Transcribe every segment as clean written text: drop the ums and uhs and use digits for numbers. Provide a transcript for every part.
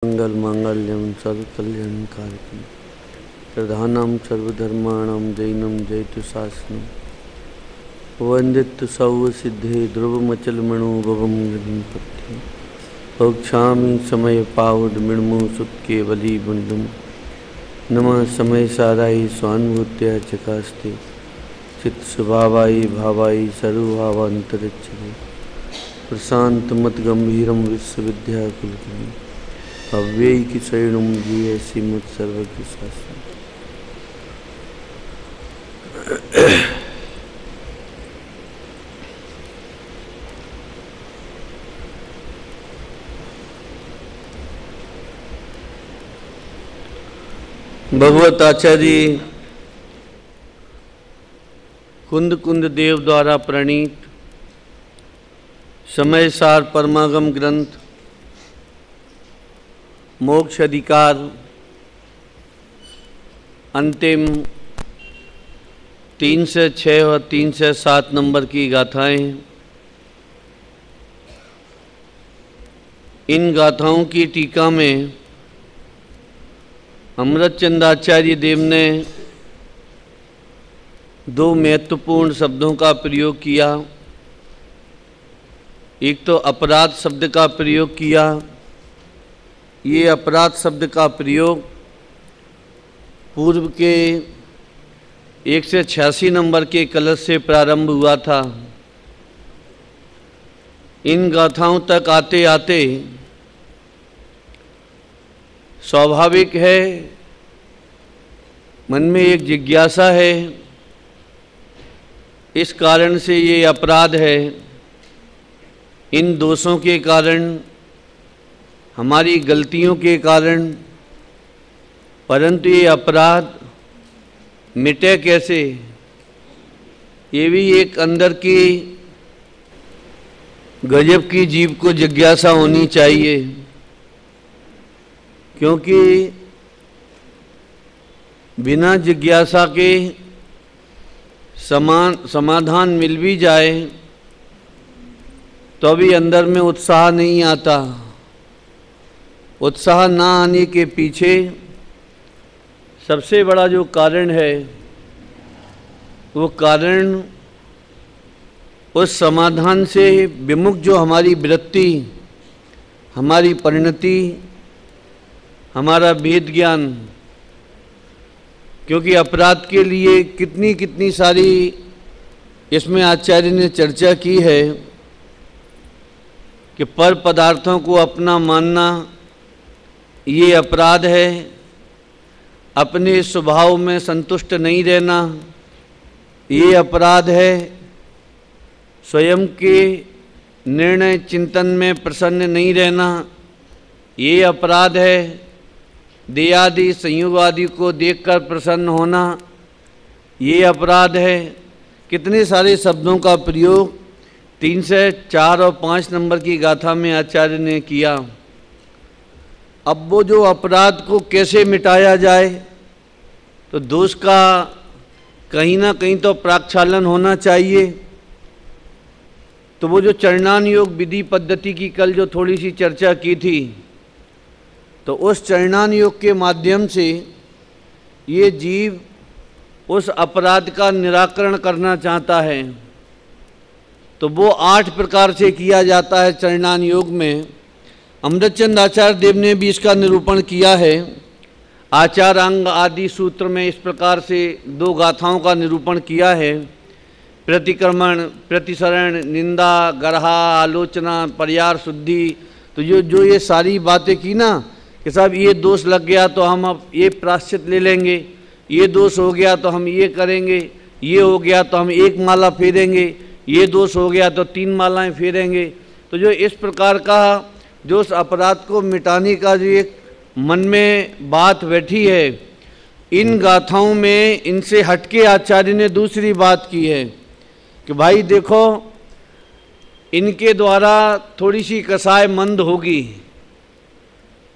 मंगल मांगल्यम सर्वकल्याणकारकम प्रधानम सर्वधर्माणां जैनम जयतु शासनम वंदितु सौव सिद्धे ध्रुवमचलमणो भवम गणपति भोक्षामि समय पावद मृण्मो सुत्के बलि बुंदम नमः समय साराई स्वानुभूत्या चकास्ते चित्त स्वभावाई भावाई सर्वभावांतरिक्षते प्रशांत मत गंभीरम विश्वविद्या कुलकर्णी अव्ययी की शरणुम जी ऐसी मत सर्व की शासन। भगवत आचार्य कुंद कुंद देव द्वारा प्रणीत समय सार परमागम ग्रंथ मोक्ष अधिकार अंतिम 3 से 6 और 3 से 7 नंबर की गाथाएं। इन गाथाओं की टीका में अमृतचंद आचार्य देव ने 2 महत्वपूर्ण शब्दों का प्रयोग किया। एक तो अपराध शब्द का प्रयोग किया। ये अपराध शब्द का प्रयोग पूर्व के 1 से 86 नंबर के कलश से प्रारंभ हुआ था। इन गाथाओं तक आते आते स्वाभाविक है, मन में एक जिज्ञासा है। इस कारण से ये अपराध है, इन दोषों के कारण, हमारी गलतियों के कारण, परंतु ये अपराध मिटे कैसे, ये भी एक अंदर की गजब की जीव को जिज्ञासा होनी चाहिए। क्योंकि बिना जिज्ञासा के समाधान मिल भी जाए तो अभी अंदर में उत्साह नहीं आता। उत्साह ना आने के पीछे सबसे बड़ा जो कारण है, वो कारण उस समाधान से विमुख जो हमारी वृत्ति, हमारी परिणति, हमारा वेद ज्ञान। क्योंकि अपराध के लिए कितनी कितनी सारी इसमें आचार्य ने चर्चा की है कि पर पदार्थों को अपना मानना ये अपराध है। अपने स्वभाव में संतुष्ट नहीं रहना ये अपराध है। स्वयं के निर्णय चिंतन में प्रसन्न नहीं रहना ये अपराध है। देहादि संयोग आदि को देखकर प्रसन्न होना ये अपराध है। कितने सारे शब्दों का प्रयोग 3 से 4 और 5 नंबर की गाथा में आचार्य ने किया। अब वो जो अपराध को कैसे मिटाया जाए, तो दोष का कहीं ना कहीं तो प्राक्षालन होना चाहिए। तो वो जो चरणान योग विधि पद्धति की कल जो थोड़ी सी चर्चा की थी, तो उस चरणान योग के माध्यम से ये जीव उस अपराध का निराकरण करना चाहता है। तो वो 8 प्रकार से किया जाता है चरणान योग में। अमृतचंद आचार्य देव ने भी इसका निरूपण किया है। आचारांग आदि सूत्र में इस प्रकार से 2 गाथाओं का निरूपण किया है। प्रतिक्रमण, प्रतिसरण, निंदा, गर्हा, आलोचना, पर्यार शुद्धि। तो जो ये सारी बातें की ना कि साहब ये दोष लग गया तो हम अब ये प्रायश्चित ले लेंगे, ये दोष हो गया तो हम ये करेंगे, ये हो गया तो हम 1 माला फेरेंगे, ये दोष हो गया तो 3 मालाएं फेरेंगे। तो जो इस प्रकार का जो उस अपराध को मिटाने का जो एक मन में बात बैठी है, इन गाथाओं में इनसे हटके आचार्य ने दूसरी बात की है कि भाई देखो, इनके द्वारा थोड़ी सी कसाय मंद होगी,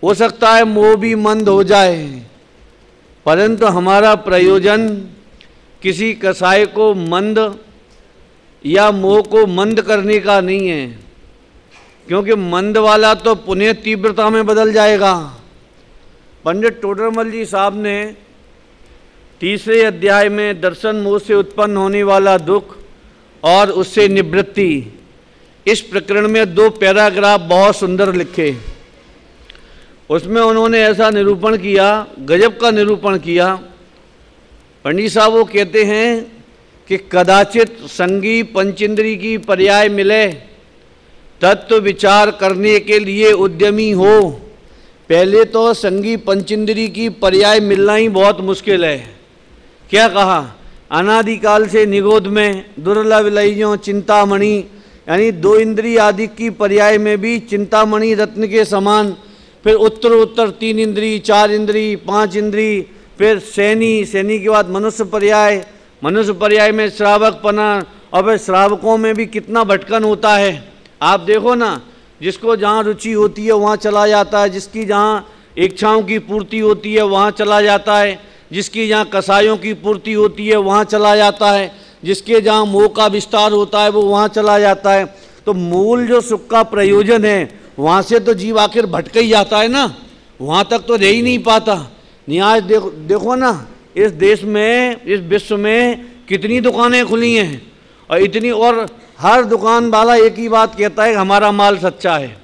हो सकता है मोह भी मंद हो जाए, परंतु हमारा प्रयोजन किसी कसाय को मंद या मोह को मंद करने का नहीं है। क्योंकि मंद वाला तो पुनः तीव्रता में बदल जाएगा। पंडित टोडरमल जी साहब ने तीसरे अध्याय में दर्शन मोह से उत्पन्न होने वाला दुख और उससे निवृत्ति, इस प्रकरण में 2 पैराग्राफ बहुत सुंदर लिखे। उसमें उन्होंने ऐसा निरूपण किया, गजब का निरूपण किया। पंडित साहब वो कहते हैं कि कदाचित संगी पंचेंद्री की पर्याय मिले, तत्व विचार करने के लिए उद्यमी हो। पहले तो संगी पंचेंद्री की पर्याय मिलना ही बहुत मुश्किल है। क्या कहा? अनादिकाल से निगोद में दुर्लभ लइयों चिंतामणि, यानी 2 इंद्रिय आदि की पर्याय में भी चिंतामणि रत्न के समान, फिर उत्तर उत्तर 3 इंद्रिय, 4 इंद्रिय, 5 इंद्रिय, फिर सैनी, सैनी के बाद मनुष्य पर्याय, मनुष्य पर्याय में श्रावकपना, और फिर श्रावकों में भी कितना भटकन होता है। आप देखो ना, जिसको जहाँ रुचि होती है वहाँ चला जाता है, जिसकी जहाँ इच्छाओं की पूर्ति होती है वहाँ चला जाता है, जिसकी जहाँ कसायों की पूर्ति होती है वहाँ चला जाता है, जिसके जहाँ मोह का विस्तार होता है वो वहाँ चला जाता है। तो मूल जो सुख का प्रयोजन है वहाँ से तो जीव आखिर भटक ही जाता है ना, वहाँ तक तो रह ही नहीं पाता। न्याय देखो ना, इस देश में, इस विश्व में कितनी दुकानें खुली हैं, और इतनी, और हर दुकान वाला एक ही बात कहता है, हमारा माल सच्चा है।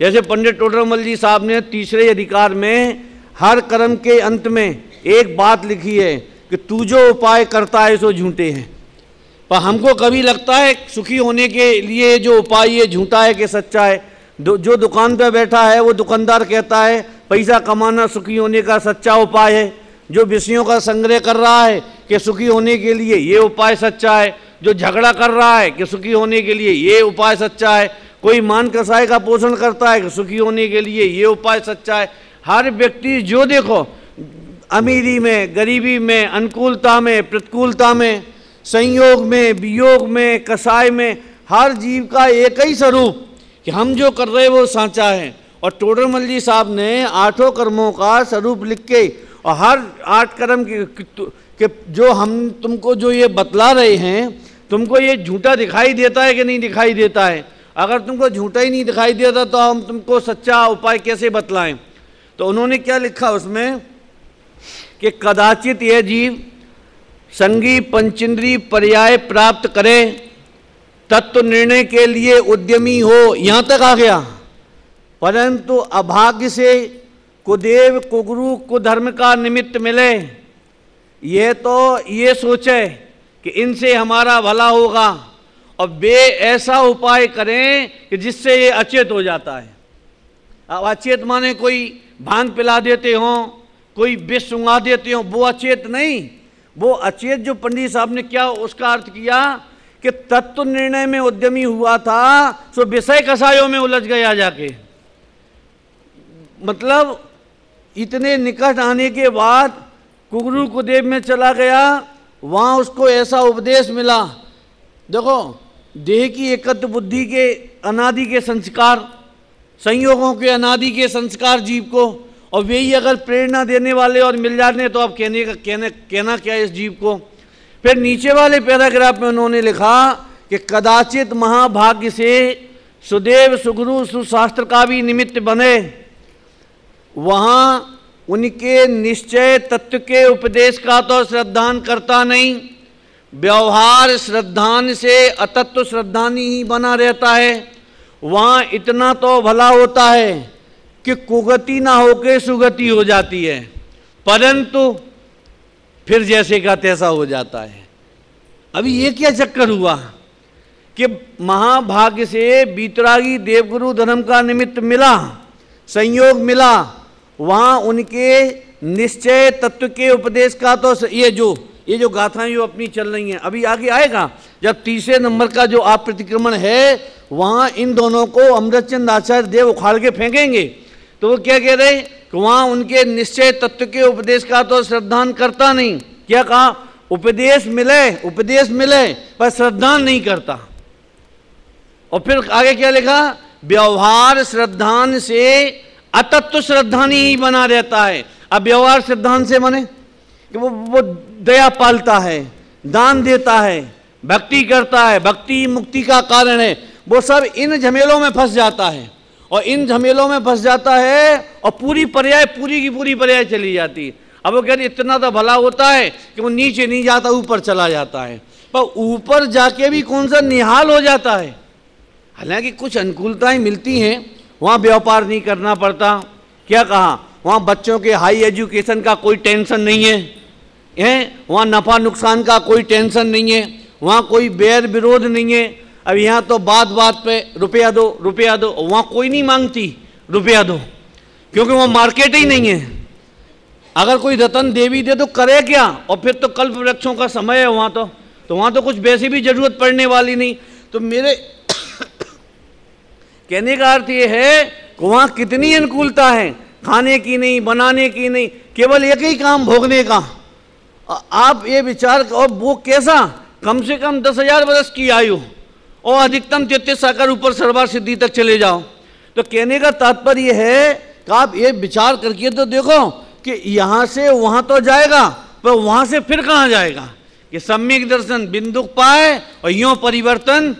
जैसे पंडित टोडरमल जी साहब ने तीसरे अधिकार में हर कर्म के अंत में एक बात लिखी है कि तू जो उपाय करता है सो झूठे हैं। पर हमको कभी लगता है सुखी होने के लिए जो उपाय ये झूठा है कि सच्चा है। जो दुकान पर बैठा है वो दुकानदार कहता है पैसा कमाना सुखी होने का सच्चा उपाय है। जो विषयों का संग्रह कर रहा है कि सुखी होने के लिए ये उपाय सच्चा है। जो झगड़ा कर रहा है कि सुखी होने के लिए ये उपाय सच्चा है। कोई मान कसाई का पोषण करता है कि सुखी होने के लिए ये उपाय सच्चा है। हर व्यक्ति जो देखो, अमीरी में, गरीबी में, अनुकूलता में, प्रतिकूलता में, संयोग में, वियोग में, कसाय में, हर जीव का एक ही स्वरूप कि हम जो कर रहे हैं वो सांचा है। और टोडरमल जी साहब ने 8 कर्मों का स्वरूप लिख के, और हर 8 कर्म के जो हम तुमको जो ये बतला रहे हैं, तुमको ये झूठा दिखाई देता है कि नहीं दिखाई देता है? अगर तुमको झूठा ही नहीं दिखाई देता तो हम तुमको सच्चा उपाय कैसे बतलाएं? तो उन्होंने क्या लिखा उसमें कि कदाचित यह जीव संगी पंचेंद्रिय पर्याय प्राप्त करे, तत्व निर्णय के लिए उद्यमी हो, यहाँ तक आ गया। परंतु अभाग्य से कुदेव कुगुरु कुधर्म का निमित्त मिले, यह तो ये सोचे कि इनसे हमारा भला होगा, और वे ऐसा उपाय करें कि जिससे ये अचेत हो जाता है। अब अचेत माने कोई भांग पिला देते हों, कोई विष सुंघा देते हों, वो अचेत नहीं। वो अचेत जो पंडित साहब ने क्या उसका अर्थ किया कि तत्व निर्णय में उद्यमी हुआ था, सो विषय कसायों में उलझ गया जाके। मतलब इतने निकट आने के बाद कुगुरु कुदेव में चला गया, वहाँ उसको ऐसा उपदेश मिला। देखो, देह की एकत्र बुद्धि के अनादि के संस्कार, संयोगों के अनादि के संस्कार जीव को, और वे ही अगर प्रेरणा देने वाले और मिल जाने तो अब कहना क्या इस जीव को। फिर नीचे वाले पैराग्राफ में उन्होंने लिखा कि कदाचित महाभाग्य से सुदेव सुगुरु सुशास्त्र का भी निमित्त बने, वहाँ उनके निश्चय तत्व के उपदेश का तो श्रद्धान करता नहीं, व्यवहार श्रद्धान से अतत्व श्रद्धानी ही बना रहता है। वहाँ इतना तो भला होता है कि कुगति ना होके सुगति हो जाती है, परंतु फिर जैसे का तैसा हो जाता है। अभी ये क्या चक्कर हुआ कि महाभाग्य से बीतरागी देवगुरु धर्म का निमित्त मिला, संयोग मिला, वहाँ उनके निश्चय तत्व के उपदेश का तो ये जो गाथाएं जो अपनी चल रही हैं, अभी आगे आएगा जब तीसरे नंबर का जो आप प्रतिक्रमण है, वहाँ इन दोनों को अमृतचंद आचार्य देव उखाड़ के फेंकेंगे। तो वो क्या कह रहे कि वहाँ उनके निश्चय तत्व के उपदेश का तो श्रद्धान करता नहीं। क्या कहा? उपदेश मिले पर श्रद्धान नहीं करता। और फिर आगे क्या लिखा? व्यवहार श्रद्धान से अतत्व श्रद्धानी ही बना रहता है। अब व्यवहार श्रद्धान से माने कि वो दया पालता है, दान देता है, भक्ति करता है, भक्ति मुक्ति का कारण है। वो सब इन झमेलों में फंस जाता है, और इन झमेलों में फंस जाता है और पूरी की पूरी पर्याय चली जाती है। अब वो कह रही इतना तो भला होता है कि वो नीचे नहीं जाता, ऊपर चला जाता है, पर ऊपर जाके भी कौन सा निहाल हो जाता है। हालांकि कुछ अनुकूलताएं मिलती हैं, वहाँ व्यापार नहीं करना पड़ता, क्या कहा, वहाँ बच्चों के हाई एजुकेशन का कोई टेंशन नहीं है, वहाँ नफ़ा नुकसान का कोई टेंशन नहीं है, वहाँ कोई बैर विरोध नहीं है। अब यहाँ तो बात बात पे रुपया दो, वहाँ कोई नहीं मांगती रुपया दो, क्योंकि वहाँ मार्केट ही नहीं है। अगर कोई रतन देवी दे तो करे क्या, और फिर तो कल्प वृक्षों का समय है वहाँ तो वहाँ तो कुछ वैसे भी जरूरत पड़ने वाली नहीं। तो मेरे कहने का अर्थ ये है कि वहाँ कितनी अनुकूलता है, खाने की नहीं, बनाने की नहीं, केवल एक ही काम, भोगने का। आप ये विचार, और वो कैसा, कम से कम 10,000 वर्ष की आयु और अधिकतम 33 साकर ऊपर सर्वार सिद्धि तक चले जाओ। तो कहने का तात्पर्य है कि आप ये विचार करके तो देखो कि यहाँ से वहाँ तो जाएगा, पर वहाँ से फिर कहाँ जाएगा, कि सम्यक दर्शन बिंदु पाए और यूँ परिवर्तन।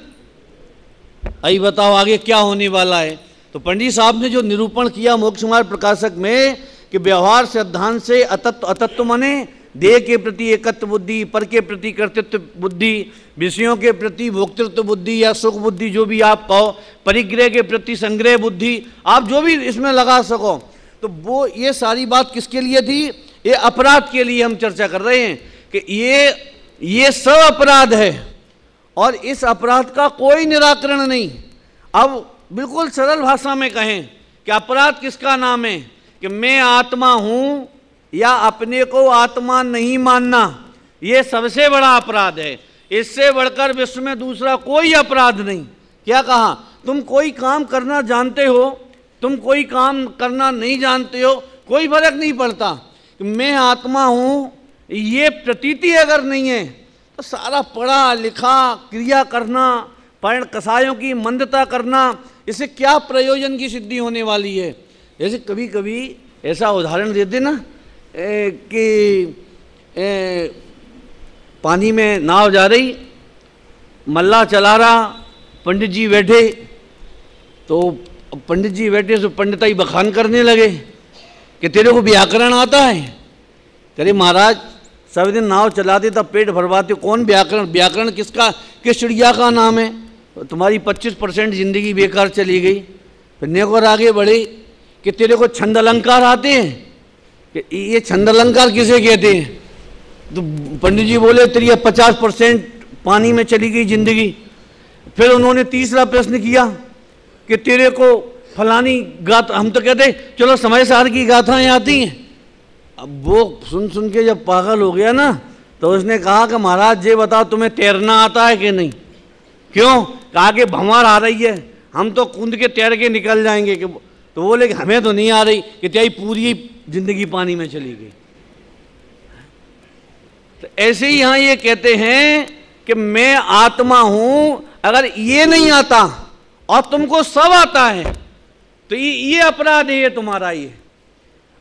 आई बताओ आगे क्या होने वाला है। तो पंडित साहब ने जो निरूपण किया मोक्ष मार्ग प्रकाशक में कि व्यवहार सिद्धांत से अतत्व माने देह के प्रति एकत्व बुद्धि, पर के प्रति कर्तृत्व बुद्धि, विषयों के प्रति भोक्तृत्व बुद्धि या सुख बुद्धि, जो भी आप कहो, परिग्रह के प्रति संग्रह बुद्धि, आप जो भी इसमें लगा सको। तो वो ये सारी बात किसके लिए थी, ये अपराध के लिए हम चर्चा कर रहे हैं कि ये सब अपराध है और इस अपराध का कोई निराकरण नहीं। अब बिल्कुल सरल भाषा में कहें कि अपराध किसका नाम है, कि मैं आत्मा हूँ या अपने को आत्मा नहीं मानना, ये सबसे बड़ा अपराध है। इससे बढ़कर विश्व में दूसरा कोई अपराध नहीं। क्या कहा, तुम कोई काम करना जानते हो, तुम कोई काम करना नहीं जानते हो, कोई फर्क नहीं पड़ता। मैं आत्मा हूँ ये प्रतीति अगर नहीं है तो सारा पढ़ा लिखा क्रिया करना, पर्ण कसायों की मंदता करना, इससे क्या प्रयोजन की सिद्धि होने वाली है। जैसे कभी कभी ऐसा उदाहरण देते ना कि पानी में नाव जा रही, मल्ला चला रहा, पंडित जी बैठे, तो पंडित जी बैठे तो पंडिताई बखान करने लगे कि तेरे को व्याकरण आता है। कहे महाराज सब दिन नाव चलाते तब पेट भरवाते, कौन व्याकरण, व्याकरण किसका, किस चिड़िया का नाम है, तो तुम्हारी 25% जिंदगी बेकार चली गई। फिर नेक और आगे बढ़े कि तेरे को छंद अलंकार आते हैं, कि ये छंद अलंकार किसे कहते हैं, तो पंडित जी बोले तेरी 50% पानी में चली गई जिंदगी। फिर उन्होंने तीसरा प्रश्न किया कि तेरे को फलानी गाथा, हम तो कहते चलो समय सार की गाथाएं आती हैं। अब वो सुन सुन के जब पागल हो गया ना, तो उसने कहा कि महाराज ये बताओ तुम्हें तैरना आता है कि नहीं। क्यों, कहा कि भंवर आ रही है, हम तो कूद के तैर के निकल जाएंगे। कि तो बोले कि हमें तो नहीं आ रही, कि तेरी पूरी जिंदगी पानी में चली गई। तो ऐसे ही यहाँ ये कहते हैं कि मैं आत्मा हूं, अगर ये नहीं आता और तुमको सब आता है तो ये अपराध है ये तुम्हारा। ये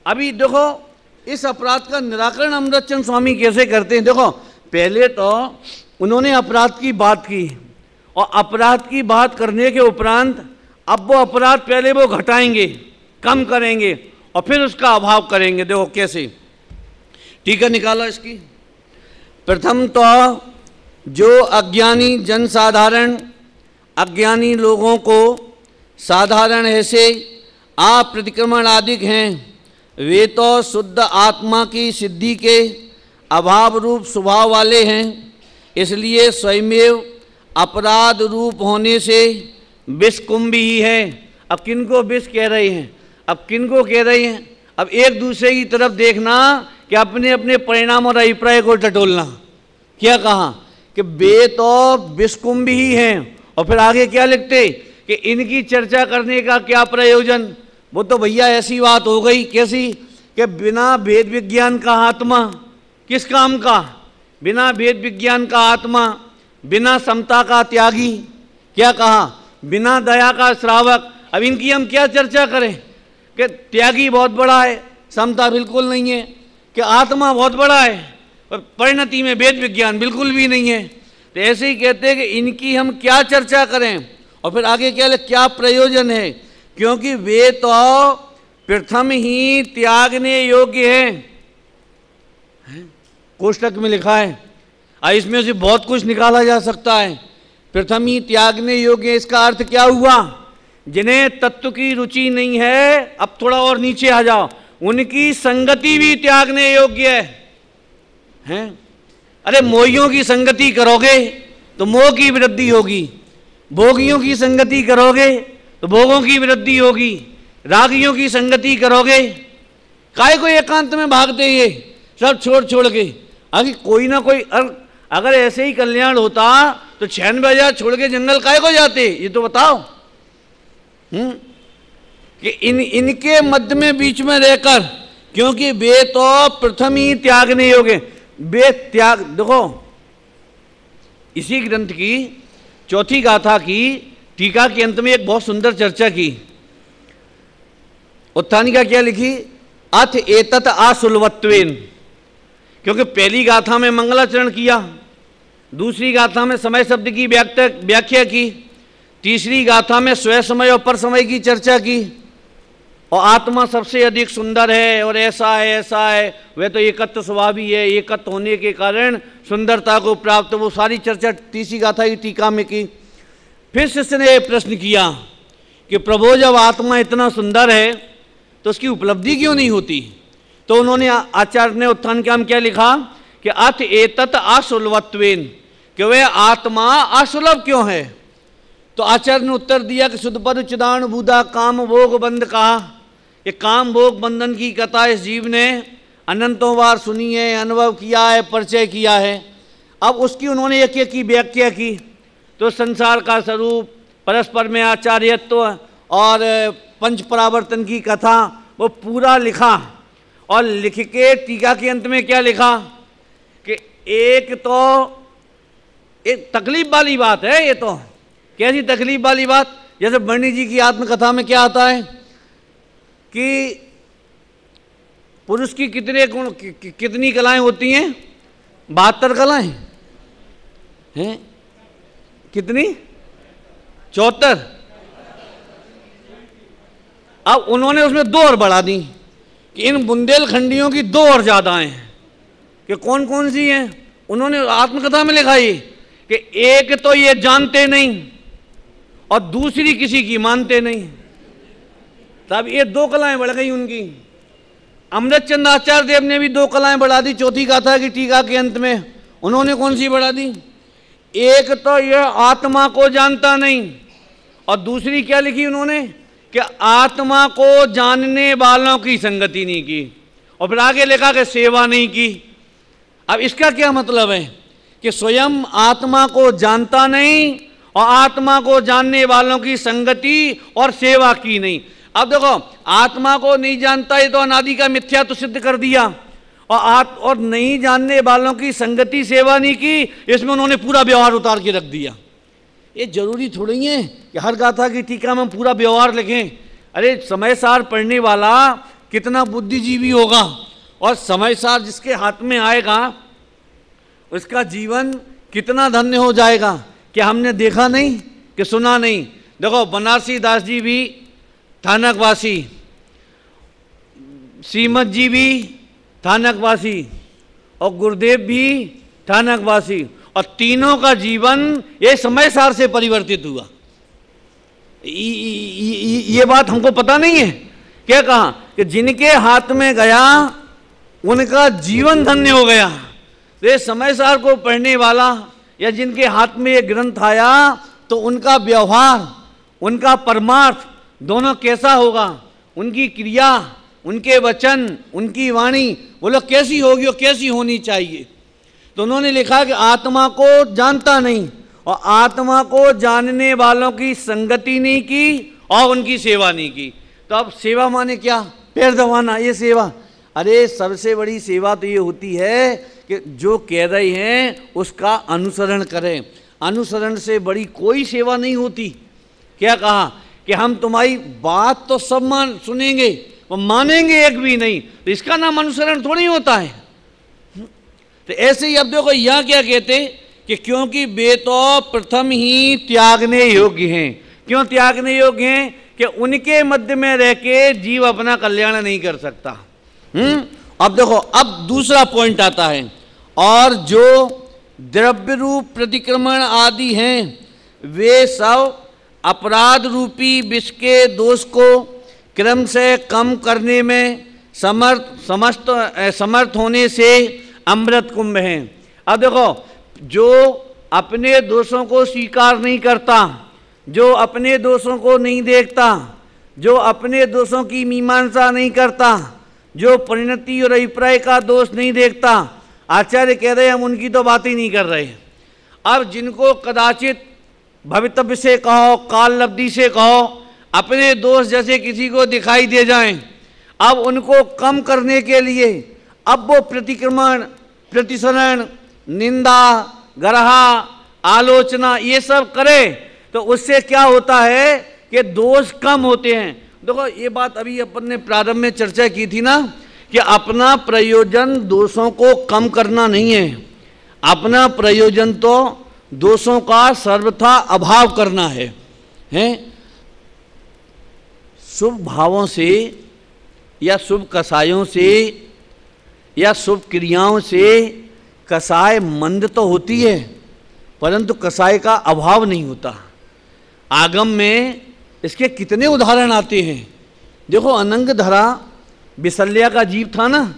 अभी देखो इस अपराध का निराकरण अमृतचंद स्वामी कैसे करते हैं। देखो पहले तो उन्होंने अपराध की बात की, और अपराध की बात करने के उपरांत अब वो अपराध पहले वो घटाएंगे, कम करेंगे, और फिर उसका अभाव करेंगे। देखो कैसे, टीका निकाला इसकी। प्रथम तो जो अज्ञानी जनसाधारण, अज्ञानी लोगों को साधारण ऐसे अप्रतिक्रमण आदि हैं, वे तो शुद्ध आत्मा की सिद्धि के अभाव रूप स्वभाव वाले हैं, इसलिए स्वयमेव अपराध रूप होने से विष कुंभ ही है। अब किनको विष कह रहे हैं, अब किनको कह रहे हैं, अब एक दूसरे की तरफ देखना कि अपने अपने परिणाम और अभिप्राय को टटोलना। क्या कहा कि वे तो विष कुंभ ही हैं, और फिर आगे क्या लिखते कि इनकी चर्चा करने का क्या प्रयोजन। वो तो भैया ऐसी बात हो गई, कैसी कि बिना भेद विज्ञान का आत्मा, किस काम का, बिना भेद विज्ञान का आत्मा, बिना समता का त्यागी, क्या कहा, बिना दया का श्रावक। अब इनकी हम क्या चर्चा करें कि त्यागी बहुत बड़ा है, समता बिल्कुल नहीं है, कि आत्मा बहुत बड़ा है, पर परिणति में भेद विज्ञान बिल्कुल भी नहीं है। तो ऐसे ही कहते हैं कि इनकी हम क्या चर्चा करें, और फिर आगे क्या प्रयोजन है, क्योंकि वे तो प्रथम ही त्यागने योग्य हैं। कोष्टक में लिखा है, इसमें से बहुत कुछ निकाला जा सकता है। प्रथम ही त्यागने योग्य है, इसका अर्थ क्या हुआ? जिन्हें तत्व की रुचि नहीं है, अब थोड़ा और नीचे आ जाओ, उनकी संगति भी त्यागने योग्य है। अरे मोहियों की संगति करोगे तो मोह की वृद्धि होगी, भोगियों की संगति करोगे तो भोगों की वृद्धि होगी, रागियों की संगति करोगे, काय को एकांत में भागते ये सब छोड़ छोड़ के। आगे कोई ना कोई, अगर ऐसे ही कल्याण होता तो 96,000 छोड़ के जंगल काय को जाते, ये तो बताओ। कि इनके मध्य में बीच में रहकर, क्योंकि वे तो प्रथम ही त्यागने योग्य, वे त्याग। देखो इसी ग्रंथ की चौथी गाथा की टीका के अंत में एक बहुत सुंदर चर्चा की। उत्थानिका क्या लिखी? अथ एतत् आसुलवत्वेन, क्योंकि पहली गाथा में मंगलाचरण किया, दूसरी गाथा में समय शब्द की व्याख्या की, तीसरी गाथा में स्वय समय और पर समय की चर्चा की, और आत्मा सबसे अधिक सुंदर है और ऐसा है, वह तो एकत्व स्वभाव ही है, एकत्व होने के कारण सुंदरता को प्राप्त, वो सारी चर्चा तीसरी गाथा की टीका में की। फिर शिष्य ने प्रश्न किया कि प्रभु जब आत्मा इतना सुंदर है तो उसकी उपलब्धि क्यों नहीं होती? तो उन्होंने, आचार्य ने उत्थानिका में क्या लिखा कि अथ एतत् आसुलवत्वेन, कि वह आत्मा असुलभ क्यों है? तो आचार्य ने उत्तर दिया कि शुद्धपद चिदान बूदा काम भोग बंध कहा। ये काम भोग बंधन की कथा इस जीव ने अनंतों बार सुनी है, अनुभव किया है, परिचय किया है। अब उसकी उन्होंने एक एक की व्याख्या की। तो संसार का स्वरूप, परस्पर में आचार्यत्व और पंच परावर्तन की कथा वो पूरा लिखा, और लिख के टीका के अंत में क्या लिखा कि एक तो एक तकलीफ वाली बात है। ये तो कैसी तकलीफ वाली बात? जैसे बर्णी जी की आत्मकथा में क्या आता है कि पुरुष की कितने गुण, कितनी कलाएं होती हैं? 72 कलाएं हैं। कितनी? 74। अब उन्होंने उसमें 2 और बढ़ा दी कि इन बुंदेलखंडियों की 2 और ज्यादा हैं। कि कौन कौन सी हैं? उन्होंने आत्मकथा में लिखा है कि एक तो ये जानते नहीं और दूसरी किसी की मानते नहीं। तब ये 2 कलाएं बढ़ गई उनकी। अमृतचंद आचार्य देव ने भी 2 कलाएं बढ़ा दी चौथी गाथा की टीका के अंत में। उन्होंने कौन सी बढ़ा दी? एक तो ये आत्मा को जानता नहीं, और दूसरी क्या लिखी उन्होंने कि आत्मा को जानने वालों की संगति नहीं की, और फिर आगे लिखा कि सेवा नहीं की। अब इसका क्या मतलब है कि स्वयं आत्मा को जानता नहीं और आत्मा को जानने वालों की संगति और सेवा की नहीं। अब देखो, आत्मा को नहीं जानता ये तो अनादि का मिथ्या तो सिद्ध कर दिया, और नहीं जानने वालों की संगति सेवा नहीं की, इसमें उन्होंने पूरा व्यवहार उतार के रख दिया। ये जरूरी थोड़ी है कि हर गाथा की टीका में हम पूरा व्यवहार लिखें। अरे समय सार पढ़ने वाला कितना बुद्धिजीवी होगा, और समय सार जिसके हाथ में आएगा उसका जीवन कितना धन्य हो जाएगा। क्या हमने देखा नहीं कि सुना नहीं? देखो बनारसी दास जी भी थानकवासी, श्रीमद जी भी थानकवासी, और गुरुदेव भी थानकवासी, और तीनों का जीवन ये समय सार से परिवर्तित हुआ। ये बात हमको पता नहीं है। क्या कहा कि जिनके हाथ में गया उनका जीवन धन्य हो गया। तो ये समय सार को पढ़ने वाला या जिनके हाथ में ये ग्रंथ आया तो उनका व्यवहार, उनका परमार्थ दोनों कैसा होगा? उनकी क्रिया, उनके वचन, उनकी वाणी वो लोग कैसी होगी और कैसी होनी चाहिए। तो उन्होंने लिखा कि आत्मा को जानता नहीं और आत्मा को जानने वालों की संगति नहीं की और उनकी सेवा नहीं की। तो अब सेवा माने क्या? पैर दबाना, ये सेवा? अरे सबसे बड़ी सेवा तो ये होती है कि जो कह रहे हैं उसका अनुसरण करें। अनुसरण से बड़ी कोई सेवा नहीं होती। क्या कहा कि हम तुम्हारी बात तो सब सुनेंगे, वो मानेंगे एक भी नहीं, तो इसका नाम अनुसरण थोड़ी होता है। तो ऐसे ही अब देखो यहाँ क्या कहते कि क्योंकि वे तो प्रथम ही त्यागने योग्य हैं, क्यों त्यागने योग्य हैं? कि उनके मध्य में रह के जीव अपना कल्याण नहीं कर सकता। अब देखो, अब दूसरा पॉइंट आता है, और जो द्रव्य रूप प्रतिक्रमण आदि हैं वे सब अपराध रूपी विष के दोष को क्रम से कम करने में समर्थ होने से अमृत कुंभ हैं। अब देखो, जो अपने दोषों को स्वीकार नहीं करता, जो अपने दोषों को नहीं देखता, जो अपने दोषों की मीमांसा नहीं करता, जो परिणति और अभिप्राय का दोष नहीं देखता, आचार्य कह रहे हैं हम उनकी तो बात ही नहीं कर रहे। अब जिनको कदाचित भवितव्य से कहो, काल लब्धि से कहो, अपने दोष जैसे किसी को दिखाई दे जाएं, अब उनको कम करने के लिए अब वो प्रतिक्रमण, प्रतिसरण, निंदा, गरहा, आलोचना ये सब करे, तो उससे क्या होता है कि दोष कम होते हैं। देखो, ये बात अभी अपन ने प्रारंभ में चर्चा की थी ना, कि अपना प्रयोजन दोषों को कम करना नहीं है, अपना प्रयोजन तो दोषों का सर्वथा अभाव करना है। शुभ भावों से या शुभ कसायों से या शुभ क्रियाओं से कसाय मंद तो होती है, परंतु कसाय का अभाव नहीं होता। आगम में इसके कितने उदाहरण आते हैं। देखो, अनंगधरा विशल्या का जीव था ना,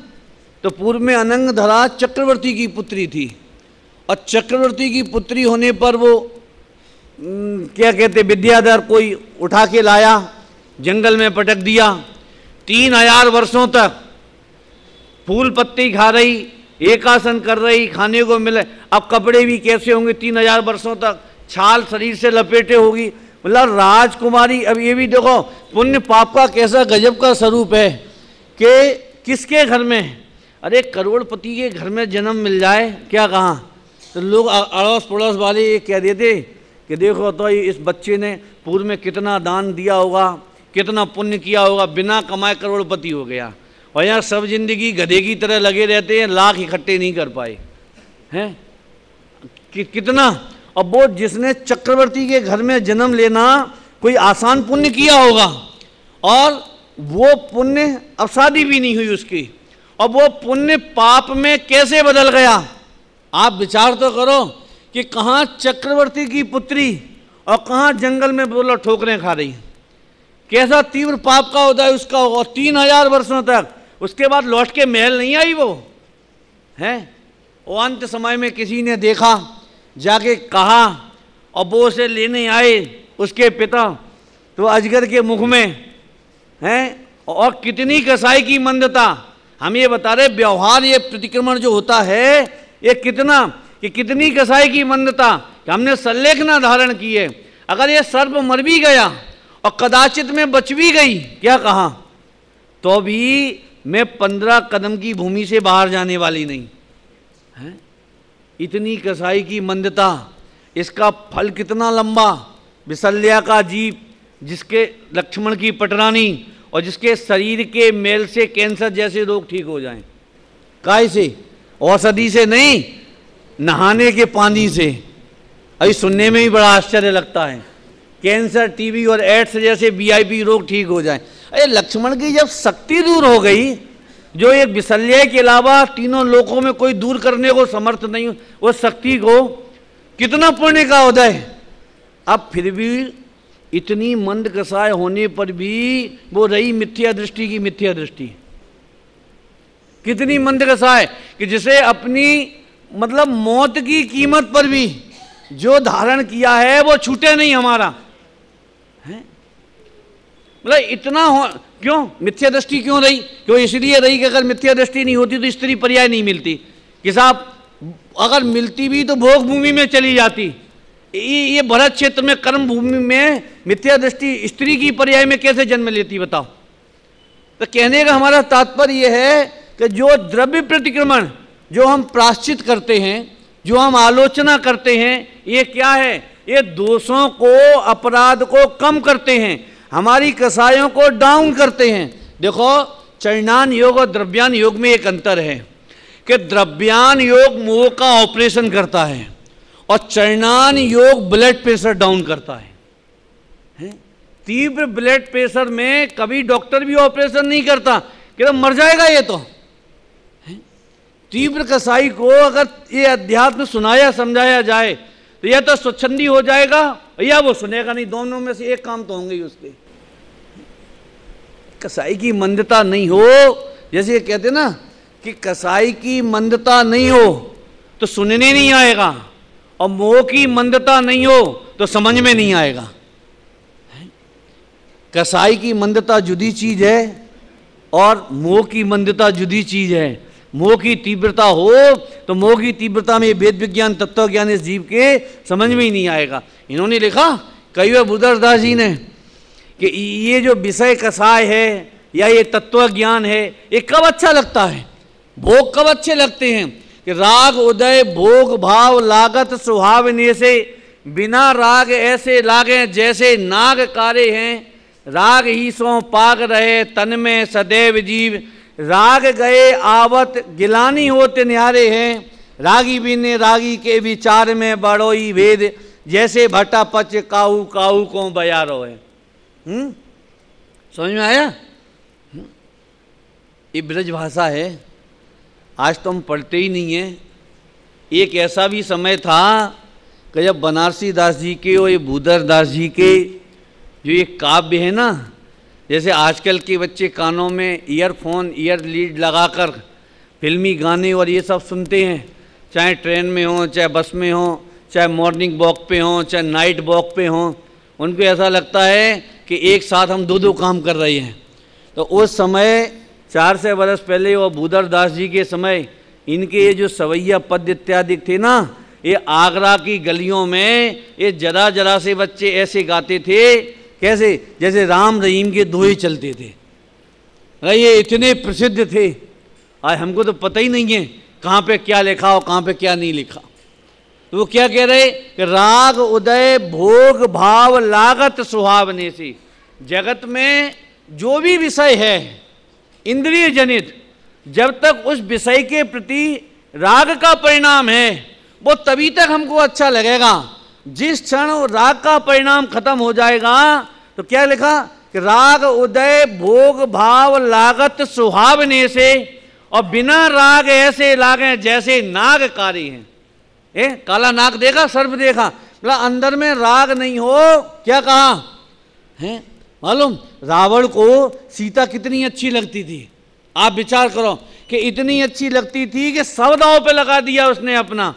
तो पूर्व में अनंगधरा चक्रवर्ती की पुत्री थी, और चक्रवर्ती की पुत्री होने पर वो क्या कहते, विद्याधर कोई उठा के लाया, जंगल में पटक दिया। 3000 वर्षों तक फूल पत्ती खा रही, एक आसन कर रही, खाने को मिले। अब कपड़े भी कैसे होंगे 3000 वर्षों तक, छाल शरीर से लपेटे होगी, मतलब राजकुमारी। अब ये भी देखो, पुण्य पाप का कैसा गजब का स्वरूप है कि किसके घर में, अरे करोड़पति के घर में जन्म मिल जाए, क्या कहाँ, तो लोग अड़ोस पड़ोस वाले ये कह देते कि देखो तो इस बच्चे ने पूर्व में कितना दान दिया होगा, कितना पुण्य किया होगा, बिना कमाए करोड़पति हो गया। और यहाँ सब जिंदगी गधे की तरह लगे रहते हैं, लाख इकट्ठे नहीं कर पाए हैं कितना। और वो जिसने चक्रवर्ती के घर में जन्म लेना कोई आसान पुण्य किया होगा, और वो पुण्य, अब शादी भी नहीं हुई उसकी, और वो पुण्य पाप में कैसे बदल गया। आप विचार तो करो कि कहाँ चक्रवर्ती की पुत्री और कहाँ जंगल में बोला ठोकरें खा रही, कैसा तीव्र पाप का उदय उसका होगा। 3000 वर्षों तक, उसके बाद लौट के महल नहीं आई वो है। वो अंत समय में किसी ने देखा, जाके कहा, और वो उसे लेने आए उसके पिता, तो अजगर के मुख में हैं। और कितनी कसाई की मंदता, हम ये बता रहे व्यवहार, ये प्रतिक्रमण जो होता है ये कितनी कसाई की मंदता कि हमने सल्लेख ना धारण किए। अगर ये सर्प मर भी गया और कदाचित में बच भी गई, क्या कहा, तो भी मैं 15 कदम की भूमि से बाहर जाने वाली नहीं है। इतनी कसाई की मंदता, इसका फल कितना लंबा। विशल्या का जीव, जिसके लक्ष्मण की पटरानी, और जिसके शरीर के मेल से कैंसर जैसे रोग ठीक हो जाएं। काय से? औषधि से नहीं, नहाने के पानी से। अभी सुनने में ही बड़ा आश्चर्य लगता है, कैंसर, टीबी और एड्स जैसे वीआईपी रोग ठीक हो जाएं। अरे लक्ष्मण की जब शक्ति दूर हो गई, जो एक विशल्या के अलावा तीनों लोकों में कोई दूर करने को समर्थ नहीं, वो शक्ति को कितना पुण्य का उदय। अब फिर भी इतनी मंद कसाय होने पर भी वो रही मिथ्या दृष्टि की मिथ्या दृष्टि। कितनी मंद कसाय कि जिसे अपनी मतलब मौत की कीमत पर भी जो धारण किया है वो छूटे नहीं हमारा है। मतलब इतना हो, क्यों मिथ्या दृष्टि क्यों रही? क्यों इसलिए रही कि अगर मिथ्या दृष्टि नहीं होती तो स्त्री पर्याय नहीं मिलती, कि साहब अगर मिलती भी तो भोग भूमि में चली जाती। ये भरत क्षेत्र में कर्म भूमि में मिथ्या दृष्टि स्त्री की पर्याय में कैसे जन्म लेती बताओ। तो कहने का हमारा तात्पर्य यह है कि जो द्रव्य प्रतिक्रमण जो हम प्रायश्चित करते हैं, जो हम आलोचना करते हैं, ये क्या है? ये दोषों को, अपराध को कम करते हैं, हमारी कसायों को डाउन करते हैं। देखो चरणान योग और द्रव्यान योग में एक अंतर है कि द्रव्यान योग मोह का ऑपरेशन करता है और चरणान योग ब्लड प्रेशर डाउन करता है। तीव्र ब्लड प्रेशर में कभी डॉक्टर भी ऑपरेशन नहीं करता कि तो मर जाएगा ये तो। तीव्र कसाई को अगर ये अध्यात्म सुनाया समझाया जाए तो या तो स्वच्छंदी हो जाएगा या वो सुनेगा नहीं, दोनों में से एक काम तो होंगे ही उसके। कसाई की मंदता नहीं हो, जैसे ये कहते ना कि कसाई की मंदता नहीं हो तो सुनने नहीं आएगा, और मोह की मंदता नहीं हो तो समझ में नहीं आएगा। कसाई की मंदता जुदी चीज है और मोह की मंदता जुदी चीज है। मोह की तीव्रता हो तो मोह की तीव्रता में वेद विज्ञान तत्व ज्ञान इस जीव के समझ में ही नहीं आएगा। इन्होंने लिखा कई बार बुद्धदास जी ने कि ये जो विषय कसाय है या ये तत्व ज्ञान है ये कब अच्छा लगता है, भोग कब अच्छे लगते हैं कि राग उदय भोग भाव लागत सुहावने से, बिना राग ऐसे लागे जैसे नाग कारे हैं। राग ही सो पाग रहे तन में सदैव जीव, राग गए आवत गिलानी होते न्यारे हैं। रागी बिने रागी के विचार में बड़ोई भेद, जैसे भट्टा पच काऊ काऊ को बयारो है। समझ में आया? ये ब्रज भाषा है, आज तो हम पढ़ते ही नहीं है। एक ऐसा भी समय था कि जब बनारसी दास जी के और ये भूधर दास जी के जो ये काव्य है ना, जैसे आजकल के बच्चे कानों में ईयरफोन ईयर लीड लगाकर फिल्मी गाने और ये सब सुनते हैं, चाहे ट्रेन में हो, चाहे बस में हो, चाहे मॉर्निंग वॉक पे हो, चाहे नाइट वॉक पे हो, उनको ऐसा लगता है कि एक साथ हम दो काम कर रहे हैं। तो उस समय 400 वर्ष पहले वो भूधर दास जी के समय इनके ये जो सवैया पद इत्यादि थे ना, ये आगरा की गलियों में ये जरा जरा से बच्चे ऐसे गाते थे, कैसे जैसे राम रहीम के दोहे चलते थे। ये इतने प्रसिद्ध थे, आज हमको तो पता ही नहीं है कहाँ पे क्या लिखा और कहाँ पे क्या नहीं लिखा। तो वो क्या कह रहे कि राग उदय भोग भाव लागत सुहावने से, जगत में जो भी विषय है इंद्रिय जनित, जब तक उस विषय के प्रति राग का परिणाम है वो तभी तक हमको अच्छा लगेगा। जिस क्षण राग का परिणाम खत्म हो जाएगा तो क्या लिखा कि राग उदय भोग भाव लागत सुहावने से, और बिना राग ऐसे लागे जैसे नाग कारी हैं। काला नाग देखा, सर्प देखा, मतलब अंदर में राग नहीं हो। क्या कहा है मालूम? रावण को सीता कितनी अच्छी लगती थी, आप विचार करो कि इतनी अच्छी लगती थी कि सब दाव पे लगा दिया उसने अपना।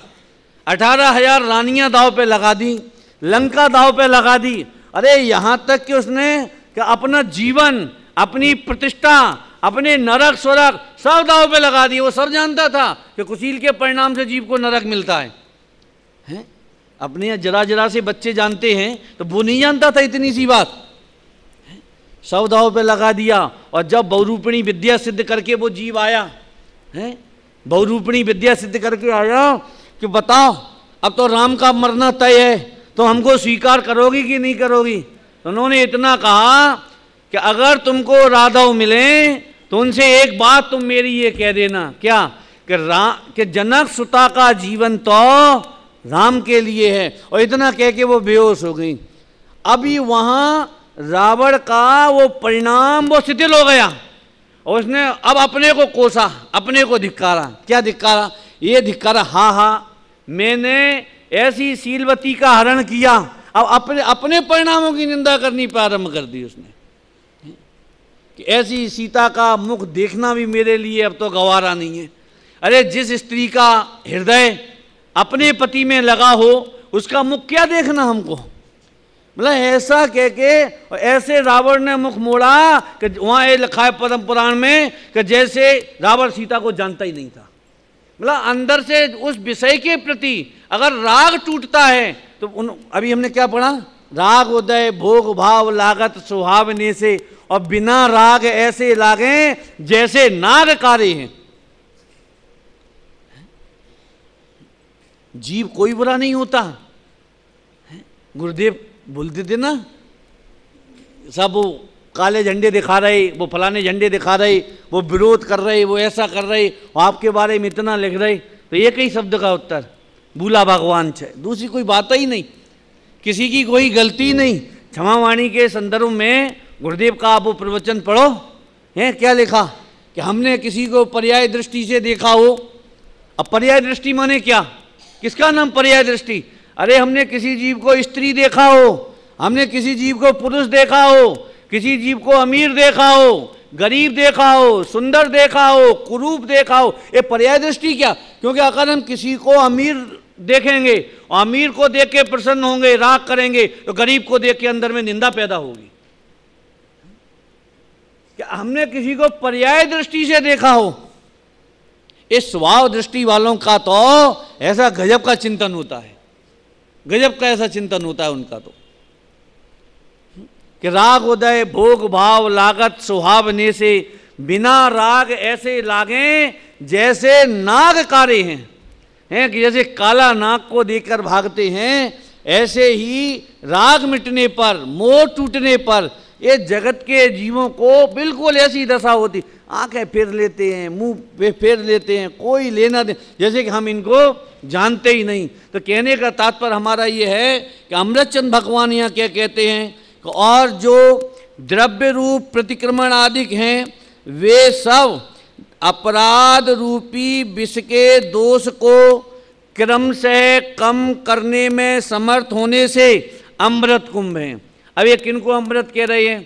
18,000 रानियां दाव पे लगा दी, लंका दाव पे लगा दी, अरे यहाँ तक कि उसने कि अपना जीवन अपनी प्रतिष्ठा अपने नरक स्वर्ग सब दाव पे लगा दिए। वो सब जानता था कि कुशील के परिणाम से जीव को नरक मिलता है? अपने यहाँ जरा जरा से बच्चे जानते हैं तो वो नहीं जानता था इतनी सी बात। सब दाव पे लगा दिया, और जब बहुरूपिणी विद्या सिद्ध करके वो जीव आया है, बहुरूपिणी विद्या सिद्ध करके आया कि बताओ अब तो राम का मरना तय है, तो हमको स्वीकार करोगी कि नहीं करोगी? तो उन्होंने इतना कहा कि अगर तुमको राधव मिले तो उनसे एक बात तुम मेरी ये कह देना, क्या कि जनक सुता का जीवन तो राम के लिए है। और इतना कह के वो बेहोश हो गई। अभी वहाँ रावण का वो परिणाम वो शिथिल हो गया, और उसने अब अपने को कोसा, अपने को धिक्कारा। क्या धिक्कारा? ये धिक्कारा, हाँ मैंने ऐसी शीलवती का हरण किया, अब अपने अपने परिणामों की निंदा करनी प्रारंभ कर दी उसने कि ऐसी सीता का मुख देखना भी मेरे लिए अब तो गवारा नहीं है। अरे जिस स्त्री का हृदय अपने पति में लगा हो उसका मुख क्या देखना हमको? मतलब ऐसा कह के ऐसे रावण ने मुख मोड़ा कि वहाँ ये लिखा है पद्म पुराण में कि जैसे रावण सीता को जानता ही नहीं था। मतलब अंदर से उस विषय के प्रति अगर राग टूटता है तो अभी हमने क्या पढ़ा? राग उदय भोग भाव लागत सुहावने से, और बिना राग ऐसे लागे जैसे नाग कारे हैं। जीव कोई बुरा नहीं होता। गुरुदेव बोलते थे ना, सब वो काले झंडे दिखा रहे, वो फलाने झंडे दिखा रहे, वो विरोध कर रहे, वो ऐसा कर रहे, आपके बारे में इतना लिख रहे, तो एक ही शब्द का उत्तर, भूला भगवान छे, दूसरी कोई बात ही नहीं, किसी की कोई गलती नहीं, क्षमावाणी के संदर्भ में गुरुदेव का आप वो प्रवचन पढ़ो, हैं क्या लिखा कि हमने किसी को पर्याय दृष्टि से देखा हो। अब पर्याय दृष्टि माने क्या, किसका नाम पर्याय दृष्टि? अरे हमने किसी जीव को स्त्री देखा हो, हमने किसी जीव को पुरुष देखा हो, किसी जीव को अमीर देखा हो, गरीब देखा हो, सुंदर देखा हो, कुरूप देखा हो, ये पर्याय दृष्टि क्या? क्योंकि अगर हम किसी को अमीर देखेंगे और अमीर को देख के प्रसन्न होंगे, राग करेंगे, तो गरीब को देख के अंदर में निंदा पैदा होगी। क्या हमने किसी को पर्याय दृष्टि से देखा हो? इस स्वभाव दृष्टि वालों का तो ऐसा गजब का चिंतन होता है, गजब का ऐसा चिंतन होता है उनका तो, कि राग उदय भोग भाव लागत सुहावने से बिना राग ऐसे लागे जैसे नाग कारे हैं कि जैसे काला नाग को देखकर भागते हैं, ऐसे ही राग मिटने पर, मोह टूटने पर ये जगत के जीवों को बिल्कुल ऐसी दशा होती, आंखें फेर लेते हैं, मुंह फेर लेते हैं, कोई लेना दे, जैसे कि हम इनको जानते ही नहीं। तो कहने का तात्पर्य हमारा ये है कि अमृतचंद भगवान यहाँ क्या कहते हैं, और जो द्रव्य रूप प्रतिक्रमण आदि हैं वे सब अपराध रूपी विष के दोष को क्रम से कम करने में समर्थ होने से अमृत कुंभ हैं। अब ये किनको अमृत कह रहे हैं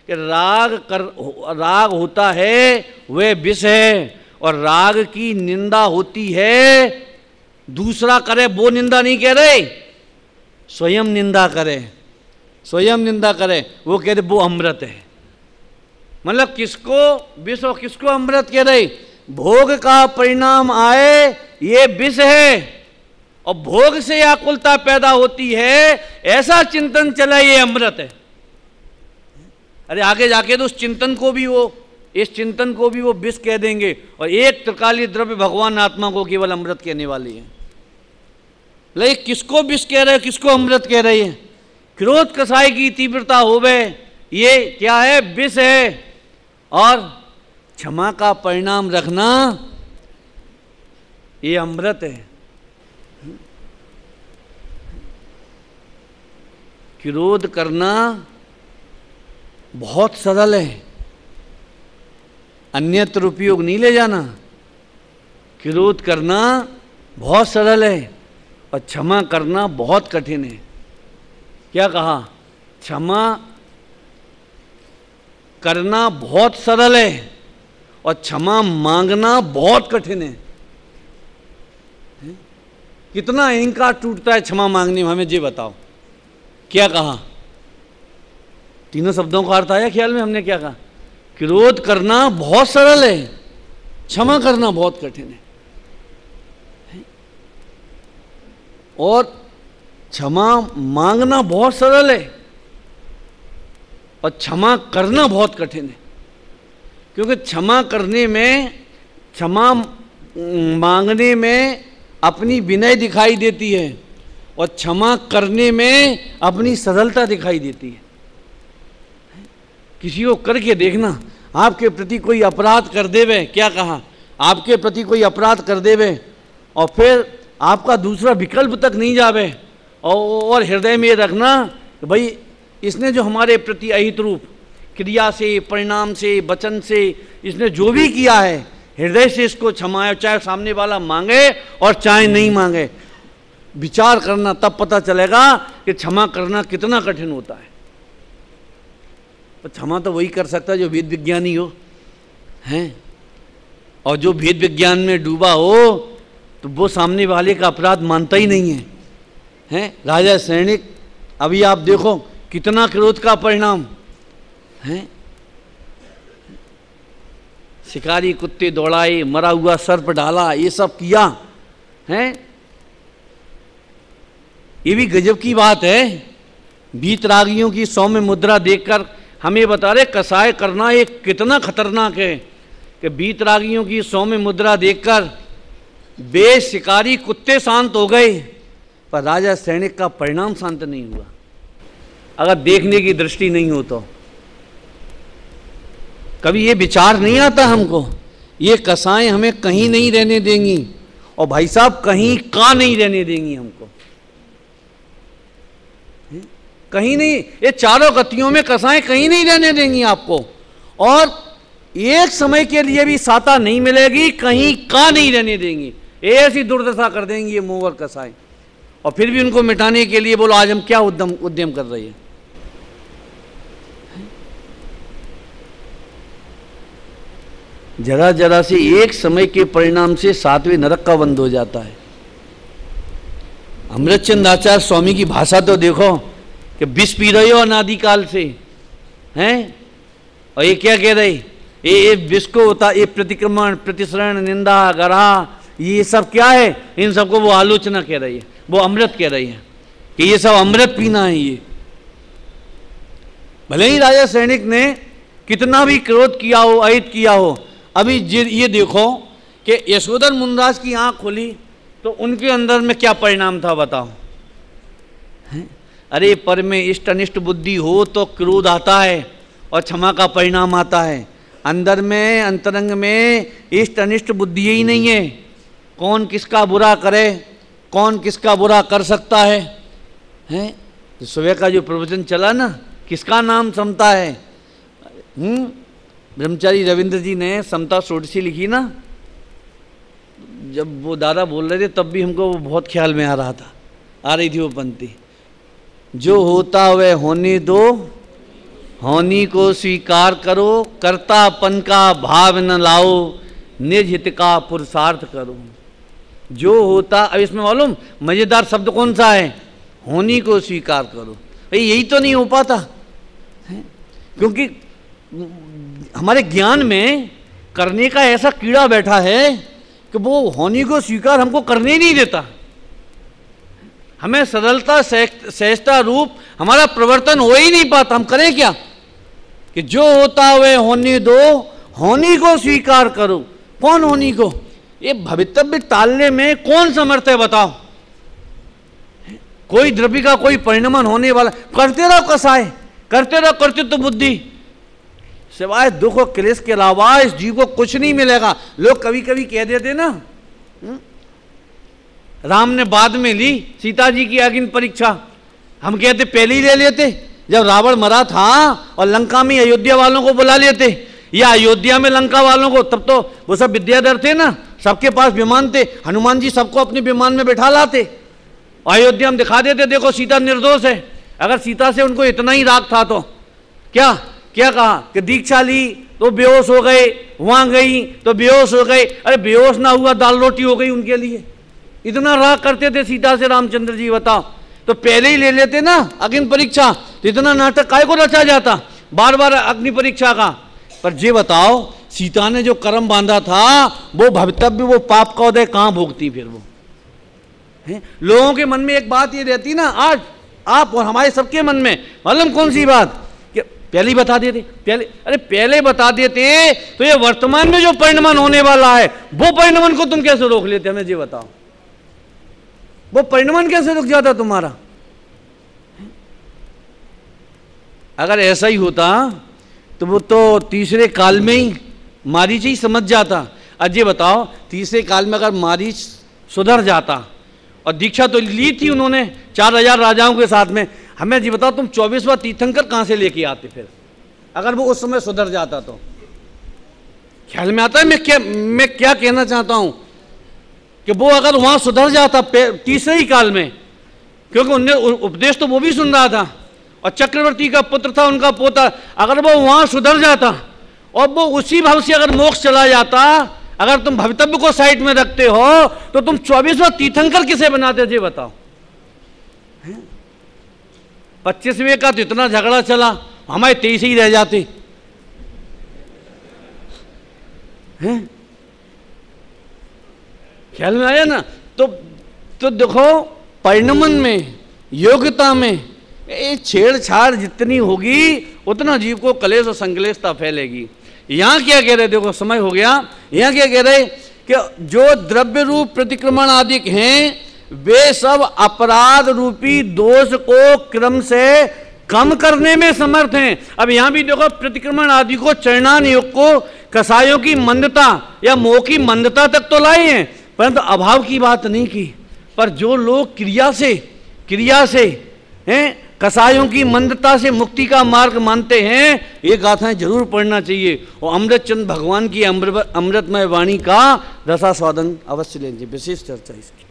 कि राग होता है वह विष है, और राग की निंदा होती है, दूसरा करे वो निंदा नहीं कह रहे, स्वयं निंदा करे, स्वयं निंदा करे, वो कह रहे वो अमृत है। मतलब किसको विष और किसको अमृत कह रहे? भोग का परिणाम आए ये विष है, और भोग से आकुलता पैदा होती है, ऐसा चिंतन चला ये अमृत है। अरे आगे जाके तो उस चिंतन को भी वो, इस चिंतन को भी वो विष कह देंगे, और एक त्रिकालीय द्रव्य भगवान आत्मा को केवल अमृत कहने वाली है। लेकिन किसको विष कह रहे, किसको अमृत कह रही है? क्रोध कसाई की तीव्रता होवे ये क्या है? विष है, और क्षमा का परिणाम रखना ये अमृत है। क्रोध करना बहुत सरल है, अन्यत्र उपयोग नहीं ले जाना। क्रोध करना बहुत सरल है और क्षमा करना बहुत कठिन है। क्या कहा? क्षमा करना बहुत सरल है और क्षमा मांगना बहुत कठिन है। कितना अहंकार टूटता है क्षमा मांगने में, हमें ये बताओ। क्या कहा? तीनों शब्दों का अर्थ आया ख्याल में? हमने क्या कहा? क्रोध करना बहुत सरल है, क्षमा करना बहुत कठिन है। और क्षमा मांगना बहुत सरल है और क्षमा करना बहुत कठिन है। क्योंकि क्षमा करने में, क्षमा मांगने में अपनी विनय दिखाई देती है और क्षमा करने में अपनी सरलता दिखाई देती है। किसी को करके देखना, आपके प्रति कोई अपराध कर देवे, क्या कहा? आपके प्रति कोई अपराध कर देवे और फिर आपका दूसरा विकल्प तक नहीं जावे, और हृदय में रखना कि भाई इसने जो हमारे प्रति अहित रूप क्रिया से, परिणाम से, वचन से इसने जो भी किया है, हृदय से इसको क्षमाए, चाहे सामने वाला मांगे और चाहे नहीं मांगे। विचार करना, तब पता चलेगा कि क्षमा करना कितना कठिन होता है। तो क्षमा तो वही कर सकता है जो वेद विज्ञानी हो, हैं, और जो वेद विज्ञान में डूबा हो तो वो सामने वाले का अपराध मानता ही नहीं है। हैं, राजा सैनिक, अभी आप देखो कितना क्रोध का परिणाम है। शिकारी कुत्ते दौड़ाए, मरा हुआ सर्प डाला, ये सब किया है। ये भी गजब की बात है। वीतरागियों की सौम्य मुद्रा देखकर हमें बता रहे कसाय करना ये कितना खतरनाक है कि वीतरागियों की सौम्य मुद्रा देखकर बे शिकारी कुत्ते शांत हो गए, पर राजा सैनिक का परिणाम शांत नहीं हुआ। अगर देखने की दृष्टि नहीं हो तो कभी ये विचार नहीं आता हमको, ये कसाएं हमें कहीं नहीं रहने देंगी, और भाई साहब कहीं का नहीं रहने देंगी हमको। कहीं नहीं, ये चारों गतियों में कसाएं कहीं नहीं रहने देंगी आपको, और एक समय के लिए भी साता नहीं मिलेगी, कहीं का नहीं रहने देंगी। ऐसी दुर्दशा कर देंगी ये मोह और कसाएं। और फिर भी उनको मिटाने के लिए बोलो आज हम क्या उद्यम कर रही है। जरा जरा से एक समय के परिणाम से 7वें नरक का बंद हो जाता है। अमृतचंद आचार्य स्वामी की भाषा तो देखो कि विष पी रहे हो अनादिकाल से हैं, और ये क्या कह रहे, ये विष को होता, ये प्रतिक्रमण, प्रतिसरण, निंदा, गरा, ये सब क्या है, इन सबको वो आलोचना कह रही है, वो अमृत कह रही है कि ये सब अमृत पीना है। ये भले ही राजा सैनिक ने कितना भी क्रोध किया हो, अहित किया हो, अभी ये देखो कि यशोधर मुनिराज की आंख खुली तो उनके अंदर में क्या परिणाम था बताओ। अरे पर में इष्ट अनिष्ट बुद्धि हो तो क्रोध आता है और क्षमा का परिणाम आता है। अंदर में अंतरंग में इष्ट अनिष्ट बुद्धि ही नहीं है। कौन किसका बुरा करे, कौन किसका बुरा कर सकता है, हैं? तो सुबह का जो प्रवचन चला ना, किसका नाम समता है। ब्रह्मचारी रविंद्र जी ने समता षोडशी लिखी ना, जब वो दादा बोल रहे थे तब भी हमको वो बहुत ख्याल में आ रही थी वो पंक्ति, जो होता वह होने दो, होनी को स्वीकार करो, कर्तापन का भाव न लाओ, निज हित का पुरुषार्थ करो। जो होता, अब इसमें मालूम मजेदार शब्द कौन सा है, होनी को स्वीकार करो। भाई यही तो नहीं हो पाता है? क्योंकि हमारे ज्ञान में करने का ऐसा कीड़ा बैठा है कि वो होनी को स्वीकार हमको करने ही नहीं देता। हमें सरलता सहजता रूप हमारा प्रवर्तन हो ही नहीं पाता। हम करें क्या कि जो होता वह होने दो, होनी को स्वीकार करो। कौन होनी को, ये भवितव्य टालने में कौन समर्थ है बताओ। कोई द्रव्य का कोई परिणमन होने वाला, करते रहो कसाय, करते रहो कर्तृत्व बुद्धि, सिवाय दुख और क्लेश के अलावा इस जीव को कुछ नहीं मिलेगा। लोग कभी कभी कह देते ना, राम ने बाद में ली सीता जी की अग्नि परीक्षा, हम कहते पहले ही ले लेते जब रावण मरा था और लंका में अयोध्या वालों को बुला लेते, या अयोध्या में लंका वालों को, तब तो वो सब विद्याधर थे ना, सबके पास विमान थे, हनुमान जी सबको अपने विमान में बैठा लाते, अयोध्या में दिखा देते देखो सीता निर्दोष है। अगर सीता से उनको इतना ही राग था तो क्या क्या कहा कि दीक्षा ली तो बेहोश हो गए, वहां गई तो बेहोश हो गए। अरे बेहोश ना हुआ दाल रोटी हो गई उनके लिए, इतना राग करते थे सीता से रामचंद्र जी। बताओ, तो पहले ही ले लेते ना अग्नि परीक्षा, तो इतना नाटक काय को रचा जाता बार बार अग्नि परीक्षा का। पर ये बताओ सीता ने जो कर्म बांधा था वो भवितव्य, वो पाप का उदय कहां भोगती फिर वो है? लोगों के मन में एक बात ये रहती ना, आज आप और हमारे सबके मन में, मालूम कौन सी बात, कि पहले ही बता देते, पहले बता देते तो ये वर्तमान में जो परिणमन होने वाला है वो परिणमन को तुम कैसे रोक लेते, हमें ये बताओ। वो परिणमन कैसे रुक जाता तुम्हारा? अगर ऐसा ही होता तो वो तो तीसरे काल में ही मारीच ही समझ जाता। आज ये बताओ, तीसरे काल में अगर मारीच सुधर जाता, और दीक्षा तो ली थी उन्होंने 4000 राजाओं के साथ में, हमें जी बताओ तुम 24वां तीर्थंकर कहाँ से लेके आते फिर, अगर वो उस समय सुधर जाता तो? ख्याल में आता है मैं क्या कहना चाहता हूँ कि वो अगर वहाँ सुधर जाता तीसरे ही काल में, क्योंकि उनने उपदेश तो वो भी सुन रहा था, और चक्रवर्ती का पुत्र था उनका पोता, अगर वो वहाँ सुधर जाता और वो उसी भाव से अगर मोक्ष चला जाता, अगर तुम भवितव्य को साइड में रखते हो तो तुम 24वां तीर्थंकर किसे बनाते थे बताओ? 25वें का तो इतना झगड़ा चला, हमारे 23 ही रह जाते हैं। ख्याल में आया ना? तो देखो परिणमन में, योग्यता में ये छेड़छाड़ जितनी होगी उतना जीव को कलेश और संकलेशता फैलेगी। यहाँ क्या कह रहे, देखो समय हो गया, यहाँ क्या कह रहे कि जो द्रव्य रूप प्रतिक्रमण आदि हैं वे सब अपराध रूपी दोष को क्रम से कम करने में समर्थ हैं। अब यहाँ भी देखो प्रतिक्रमण आदि को, चरणान योग को कसायों की मंदता या मोह की मंदता तक तो लाए हैं, परंतु अभाव की बात नहीं की। पर जो लोग क्रिया से हैं कसायों की मंदता से मुक्ति का मार्ग मानते हैं, ये गाथाएं जरूर पढ़ना चाहिए। और अमृतचंद भगवान की अमृतमय वाणी का रसास्वादन अवश्य लेंगे। विशेष चर्चा इसकी।